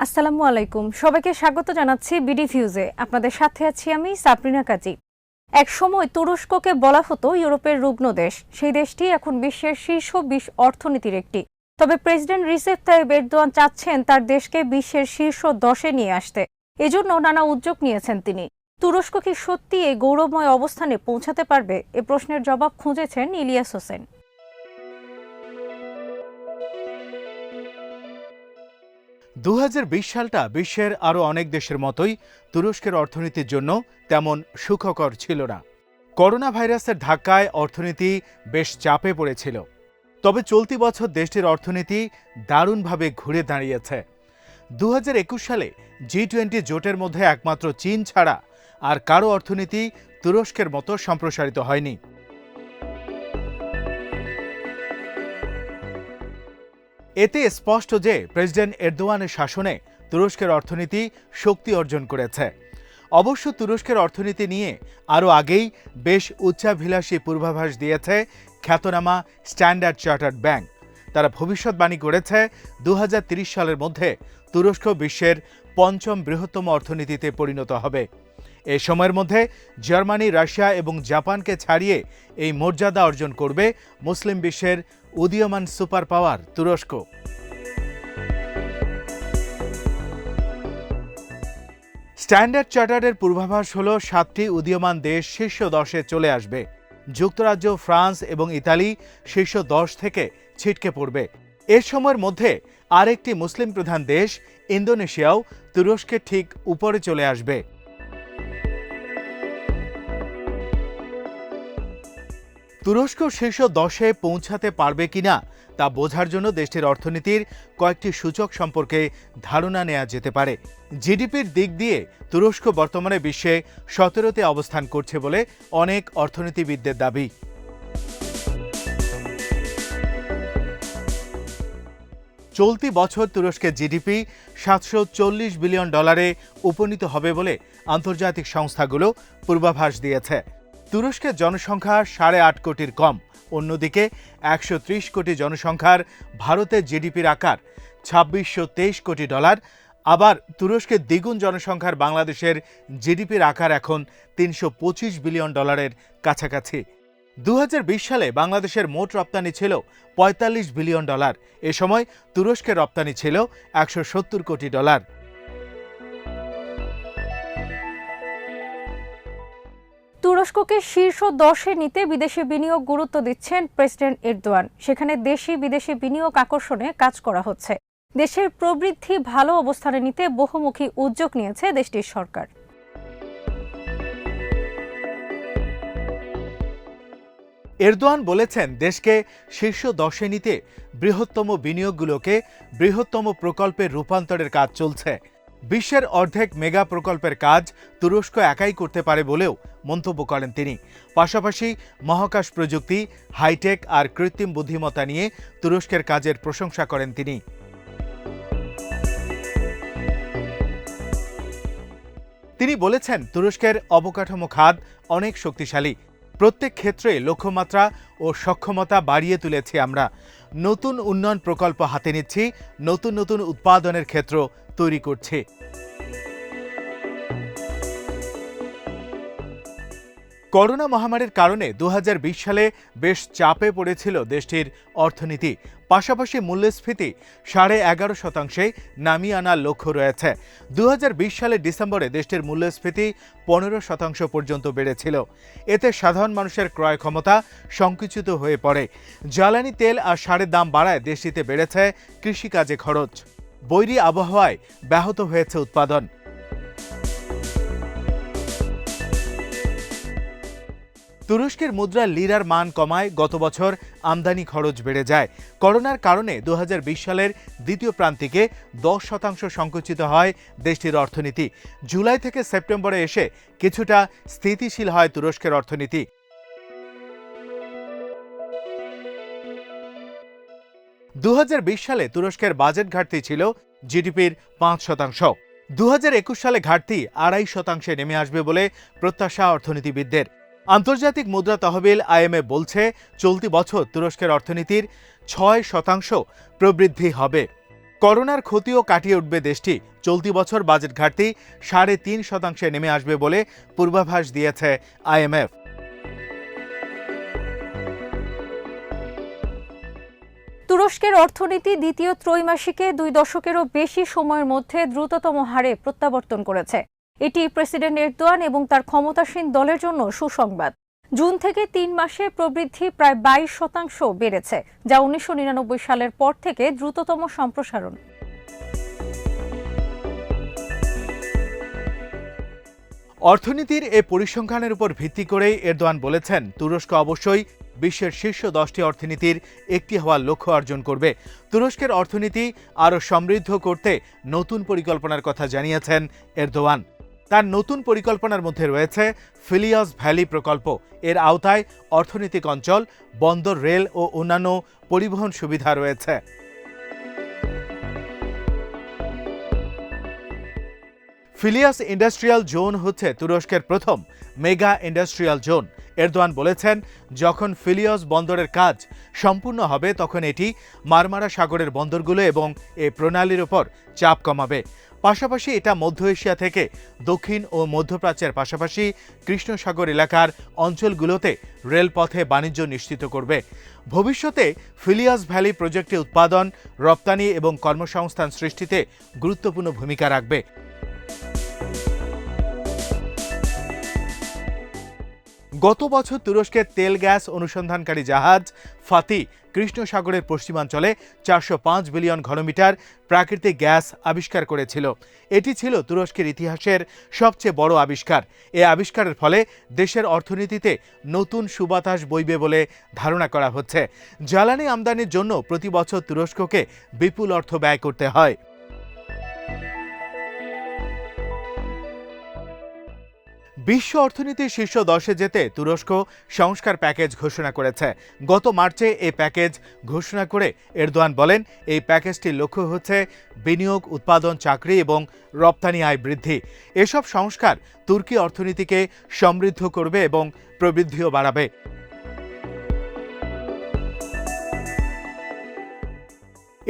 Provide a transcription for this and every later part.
আসসালামু আলাইকুম, সবাইকে স্বাগত জানাচ্ছি বিডি ভিউজে। আপনাদের সাথে আছি আমি সাবরিনা কাজী। এক সময় তুরস্ককে বলা হতো ইউরোপের রুগ্ন দেশ, সেই দেশটি এখন বিশ্বের শীর্ষ 20 অর্থনীতির একটি। তবে প্রেসিডেন্ট রিসেপ তাইয়িপ এরদোয়ান চাচ্ছেন তার দেশকে বিশ্বের শীর্ষ 10-এ নিয়ে আসতে। এজন্য নানা উদ্যোগ নিয়েছেন তিনি। তুরস্ক কি সত্যি এই গৌরবময় অবস্থানে পৌঁছাতে পারবে? এ প্রশ্নের জবাব খুঁজেছেন ইলিয়াস হোসেন। 2020 সালটা বিশ্বের আরও অনেক দেশের মতোই তুরস্কের অর্থনীতির জন্য তেমন সুখকর ছিল না। করোনা ভাইরাসের ধাক্কায় অর্থনীতি বেশ চাপে পড়েছিল। তবে চলতি বছর দেশটির অর্থনীতি দারুণভাবে ঘুরে দাঁড়িয়েছে। 2021 সালে G20 জোটের মধ্যে একমাত্র চীন ছাড়া আর কারো অর্থনীতি তুরস্কের মতো সম্প্রসারিত হয়নি। এতে স্পষ্ট যে প্রেসিডেন্ট এরদোয়ানের শাসনে তুরস্কের অর্থনীতি শক্তি অর্জন করেছে। অবশ্য তুরস্কের অর্থনীতি নিয়ে আরও আগেই বেশ উচ্চাভিলাষী পূর্বাভাস দিয়েছে খ্যাতনামা স্ট্যান্ডার্ড চার্টার্ড ব্যাংক। তারা ভবিষ্যৎবাণী করেছে 2030 সালের মধ্যে তুরস্ক বিশ্বের 5ম বৃহত্তম অর্থনীতিতে পরিণত হবে। এ সময়ের মধ্যে জার্মানি, রাশিয়া এবং জাপানকে ছাড়িয়ে এই মর্যাদা অর্জন করবে মুসলিম বিশ্বের উদীয়মান সুপার পাওয়ার তুরস্ক। স্ট্যান্ডার্ড চার্টার্ডের পূর্বাভাস হল 7টি উদীয়মান দেশ শীর্ষ 10-এ চলে আসবে। যুক্তরাজ্য, ফ্রান্স এবং ইতালি শীর্ষ 10 থেকে ছিটকে পড়বে। এর সময়ের মধ্যে আরেকটি মুসলিম প্রধান দেশ ইন্দোনেশিয়াও তুরস্কের ঠিক উপরে চলে আসবে। তুরস্ক শীর্ষ 10-এ পৌঁছাতে পারবে কিনা তা বোঝার জন্য দেশটির অর্থনীতির কয়েকটি সূচক সম্পর্কে ধারণা নেওয়া যেতে পারে। জিডিপির দিক দিয়ে তুরস্ক বর্তমানে বিশ্বে 17তে অবস্থান করছে বলে অনেক অর্থনীতিবিদদের দাবি। চলতি বছর তুরস্কের জিডিপি $740 বিলিয়ন উপনীত হবে বলে আন্তর্জাতিক সংস্থাগুলো পূর্বাভাস দিয়েছে। তুরস্কের জনসংখ্যা 8.5 কোটির কম। অন্যদিকে 130 কোটি জনসংখ্যার ভারতের জিডিপির আকার $2623 কোটি। আবার তুরস্কের দ্বিগুণ জনসংখ্যার বাংলাদেশের জিডিপির আকার এখন $325 বিলিয়ন কাছাকাছি। 2020 সালে বাংলাদেশের মোট রপ্তানি ছিল $45 বিলিয়ন। এ সময় তুরস্কের রপ্তানি ছিল $170 কোটি। তুরস্ককে শীর্ষ 10-এ নিতে বিদেশি বিনিয়োগ গুরুত্ব দিচ্ছেন প্রেসিডেন্ট এরদোয়ান। সেখানে দেশি বিদেশি বিনিয়োগ আকর্ষণে কাজ করা হচ্ছে। দেশের প্রবৃদ্ধি ভালো অবস্থানে নিতে বহুমুখী উদ্যোগ নিয়েছে দেশটির সরকার। এরদোয়ান বলেছেন, দেশকে শীর্ষ 10-এ নিতে বৃহত্তম বিনিয়োগগুলোকে বৃহত্তম প্রকল্পের রূপান্তরের কাজ চলছে। বিশ্বের অর্ধেক মেগা প্রকল্পের কাজ তুরস্ক একাই করতে পারে বলেও মন্তব্য করেন তিনি। পাশাপাশি মহাকাশ প্রযুক্তি, হাইটেক আর কৃত্রিম বুদ্ধিমত্তা নিয়ে তুরস্কের কাজের প্রশংসা করেন তিনি। তিনি বলেছেন, তুরস্কের অবকাঠামো খাত অনেক শক্তিশালী। প্রত্যেক ক্ষেত্রে লক্ষ্যমাত্রা ও সক্ষমতা বাড়িয়ে তুলেছি আমরা। নতুন উন্নয়ন প্রকল্প হাতে নিচ্ছি, নতুন নতুন উৎপাদনের ক্ষেত্র তৈরি করছি। করোনা মহামারীর কারণে 2020 সালে বেশ চাপে পড়েছিল দেশটির অর্থনীতি। পাশাপাশি মূল্যস্ফীতি 11.5% নামিয়ে আনার লক্ষ্য রয়েছে। 2020 সালের ডিসেম্বরে দেশটির মূল্যস্ফীতি 15% পর্যন্ত বেড়েছিল। এতে সাধারণ মানুষের ক্রয় ক্ষমতা সংকুচিত হয়ে পড়ে। জ্বালানি তেল আর সারের দাম বাড়ায় দেশটিতে বেড়েছে কৃষিকাজে খরচ। বৈরী আবহাওয়ায় ব্যাহত হয়েছে উৎপাদন। তুরস্কের মুদ্রা লিরার মান কমায় গত বছর আমদানি খরচ বেড়ে যায়। করোনার কারণে 2020 সালের দ্বিতীয় প্রান্তিকে 10% সংকুচিত হয় দেশটির অর্থনীতি। জুলাই থেকে সেপ্টেম্বরে এসে কিছুটা স্থিতিশীল হয় তুরস্কের অর্থনীতি। 2020 সালে তুরস্কের বাজেট ঘাটতি ছিল জিডিপির 5%। 2021 সালে ঘাটতি 2.5%-এ নেমে আসবে বলে প্রত্যাশা অর্থনীতিবিদদের। আন্তর্জাতিক মুদ্রা তহবিল IMF বলছে, চলতি বছর তুরস্কের অর্থনীতির 6% প্রবৃদ্ধি হবে। করোনার ক্ষতিও কাটিয়ে উঠবে দেশটি। চলতি বছর বাজেট ঘাটতি ৩.৫% নেমে আসবে বলে পূর্বাভাস দিয়েছে IMF। তুরস্কের অর্থনীতি দ্বিতীয় ত্রৈমাসিকে 2 দশকেরও বেশি সময়ের মধ্যে দ্রুততম হারে প্রত্যাবর্তন করেছে। এটি প্রেসিডেন্ট এরদোয়ান এবং তার ক্ষমতাসীন দলের জন্য সুসংবাদ। জুন থেকে 3 মাসে প্রবৃদ্ধি প্রায় 22% বেড়েছে, যা 1999 সালের পর থেকে দ্রুততম সম্প্রসারণ। অর্থনীতির এই পরিসংখ্যানের উপর ভিত্তি করেই এরদোয়ান বলেছেন, তুরস্ক অবশ্যই বিশ্বের শীর্ষ 10টি অর্থনীতির একটি হওয়ার লক্ষ্য অর্জন করবে। তুরস্কের অর্থনীতি আরও সমৃদ্ধ করতে নতুন পরিকল্পনার কথা জানিয়েছেন এরদোয়ান। তার নতুন পরিকল্পনার মধ্যে রয়েছে ফিলিয়াস ভ্যালি প্রকল্প। এর আওতায় অর্থনৈতিক অঞ্চল, বন্দর, রেল ও অন্যান্য পরিবহন সুবিধা রয়েছে। ফিলিয়াস ইন্ডাস্ট্রিয়াল জোন হচ্ছে তুরস্কের প্রথম মেগা ইন্ডাস্ট্রিয়াল জোন। এরদোয়ান বলেছেন, যখন ফিলিয়াস বন্দরের কাজ সম্পূর্ণ হবে তখন এটি মারমারা সাগরের বন্দরগুলো এবং এই প্রণালীর উপর চাপ কমাবে। পাশাপাশি এটা মধ্য এশিয়া থেকে দক্ষিণ ও মধ্যপ্রাচ্যের পাশাপাশি কৃষ্ণ সাগর এলাকার অঞ্চলগুলোতে রেলপথে বাণিজ্য নিশ্চিত করবে। ভবিষ্যতে ফিলিয়াস ভ্যালি প্রজেক্টে উৎপাদন, রপ্তানি এবং কর্মসংস্থান সৃষ্টিতে গুরুত্বপূর্ণ ভূমিকা রাখবে। গত বছর তুরস্কের তেল গ্যাস অনুসন্ধানকারী জাহাজ ফাতি কৃষ্ণ সাগরের পশ্চিমাঞ্চলে 405 বিলিয়ন ঘনমিটার প্রাকৃতিক গ্যাস আবিষ্কার করেছিল। এটি ছিল তুরস্কের ইতিহাসের সবচেয়ে বড় আবিষ্কার। এই আবিষ্কারের ফলে দেশের অর্থনীতিতে নতুন সুবাতাস বইবে বলে ধারণা করা হচ্ছে। জ্বালানি আমদানির জন্য প্রতি বছর তুরস্ককে বিপুল অর্থ ব্যয় করতে হয়। বিশ্ব অর্থনীতির শীর্ষ 10-এ যেতে তুরস্ক সংস্কার প্যাকেজ ঘোষণা করেছে। গত মার্চে এই প্যাকেজ ঘোষণা করে এরদোয়ান বলেন, এই প্যাকেজটির লক্ষ্য হচ্ছে বিনিয়োগ, উৎপাদন, চাকরি এবং রপ্তানি আয় বৃদ্ধি। এসব সংস্কার তুর্কি অর্থনীতিকে সমৃদ্ধ করবে এবং প্রবৃদ্ধিও বাড়াবে।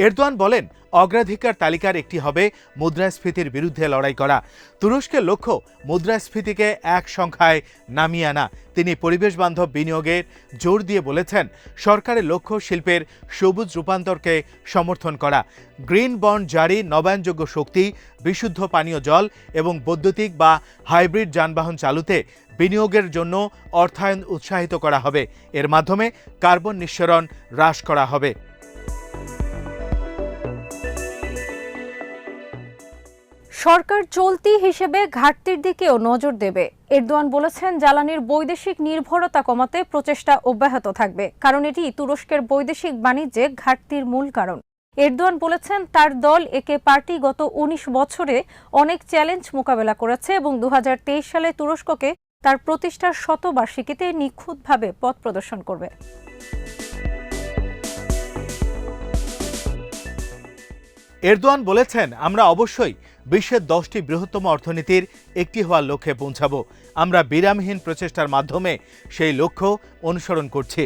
এরদোয়ান বলেন, অগ্রাধিকার তালিকার একটি হবে মুদ্রাস্ফীতির বিরুদ্ধে লড়াই করা। তুরস্কের লক্ষ্য মুদ্রাস্ফীতিকে এক সংখ্যায় নামিয়ে আনা। তিনি পরিবেশ বান্ধব বিনিয়োগের জোর দিয়ে বলেছেন, সরকারের লক্ষ্য শিল্পের সবুজ রূপান্তরকে সমর্থন করা। গ্রিন বন্ড জারি, নবায়নযোগ্য শক্তি, বিশুদ্ধ পানীয় জল এবং বৈদ্যুতিক বা হাইব্রিড যানবাহন চালুতে বিনিয়োগের জন্য অর্থায়ন উৎসাহিত করা হবে। এর মাধ্যমে কার্বন নিঃসরণ হ্রাস করা হবে। সরকার চলতি হিসেবে ঘাটতির দিকেও নজর দেবে। এরদোয়ান বলেছেন, জ্বালানির বৈদেশিক নির্ভরতা কমাতে প্রচেষ্টা অব্যাহত থাকবে, কারণ এটি তুরস্কের বৈদেশিক বাণিজ্যে ঘাটতির মূল কারণ। এরদোয়ান বলেছেন, তার দল একে পার্টি গত 19 বছরে অনেক চ্যালেঞ্জ মোকাবেলা করেছে এবং 2023 সালে তুরস্ককে তার প্রতিষ্ঠার শতবার্ষিকীতে নিখুঁতভাবে পথ প্রদর্শন করবে। এরদোয়ান বলেছেন, আমরা অবশ্যই বিশ্বের 10টি বৃহত্তম অর্থনীতির একটি হওয়ার লক্ষ্যে পৌঁছাবো। আমরা বিরামহীন প্রচেষ্টার মাধ্যমে সেই লক্ষ্য অনুসরণ করছি।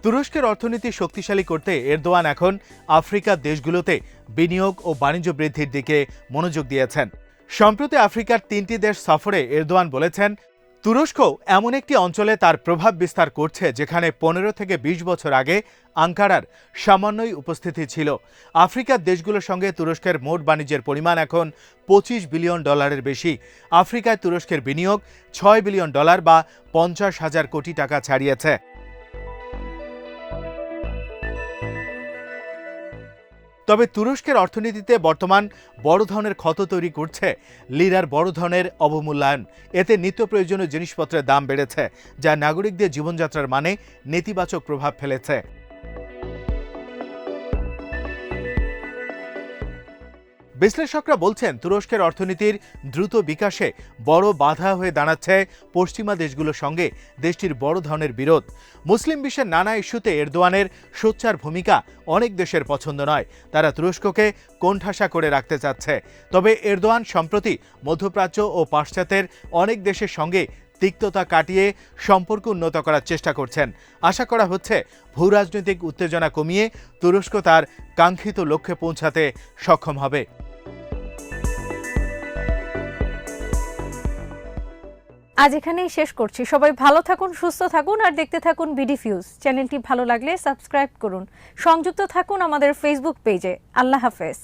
তুরস্কের অর্থনীতি শক্তিশালী করতে এরদোয়ান এখন আফ্রিকার দেশগুলোতে বিনিয়োগ ও বাণিজ্য বৃদ্ধির দিকে মনোযোগ দিয়েছেন। সম্প্রতি আফ্রিকার 3টি দেশ সফরে এরদোয়ান বলেছেন, তুরস্ক এমন একটি অঞ্চলে তার প্রভাব বিস্তার করছে যেখানে 15 থেকে 20 বছর আগে আঙ্কারার সামান্যই উপস্থিতি ছিল। আফ্রিকার দেশগুলোর সঙ্গে তুরস্কের মোট বাণিজ্যের পরিমাণ এখন $25 বিলিয়ন বেশি। আফ্রিকায় তুরস্কের বিনিয়োগ $6 বিলিয়ন বা 50,000 কোটি টাকা ছাড়িয়েছে। তবে তুরস্কের অর্থনীতিতে বর্তমান বড় ধরনের ক্ষত তৈরি করছে লিরার বড় ধরনের অবমূল্যায়ন। এতে নিত্য প্রয়োজনীয় জিনিসপত্রের দাম বেড়েছে, যা নাগরিকদের জীবনযাত্রার মানে নেতিবাচক প্রভাব ফেলেছে। বিশ্লেষকরা বলছেন, তুরস্কের অর্থনীতির দ্রুত বিকাশে বড় বাধা হয়ে দাঁড়াচ্ছে পশ্চিমা দেশগুলোর সঙ্গে দেশটির বড় ধরনের বিরোধ। মুসলিম বিশ্বের নানা ইস্যুতে এরদোয়ানের সোচ্চার ভূমিকা অনেক দেশের পছন্দ নয়। তারা তুরস্ককে কোণঠাসা করে রাখতে চাচ্ছে। তবে এরদোয়ান সম্প্রতি মধ্যপ্রাচ্য ও পাশ্চাত্যের অনেক দেশের সঙ্গে তিক্ততা কাটিয়ে সম্পর্ক উন্নত করার চেষ্টা করছেন। আশা করা হচ্ছে ভূরাজনৈতিক উত্তেজনা কমিয়ে তুরস্ক তার কাঙ্ক্ষিত লক্ষ্যে পৌঁছাতে সক্ষম হবে। আজ এখানেই শেষ করছি। সবাই ভালো থাকুন, সুস্থ থাকুন আর দেখতে থাকুন বিডি ফিউজ। চ্যানেলটি ভালো লাগলে সাবস্ক্রাইব করুন। সংযুক্ত থাকুন আমাদের ফেসবুক পেজে। আল্লাহ হাফেজ।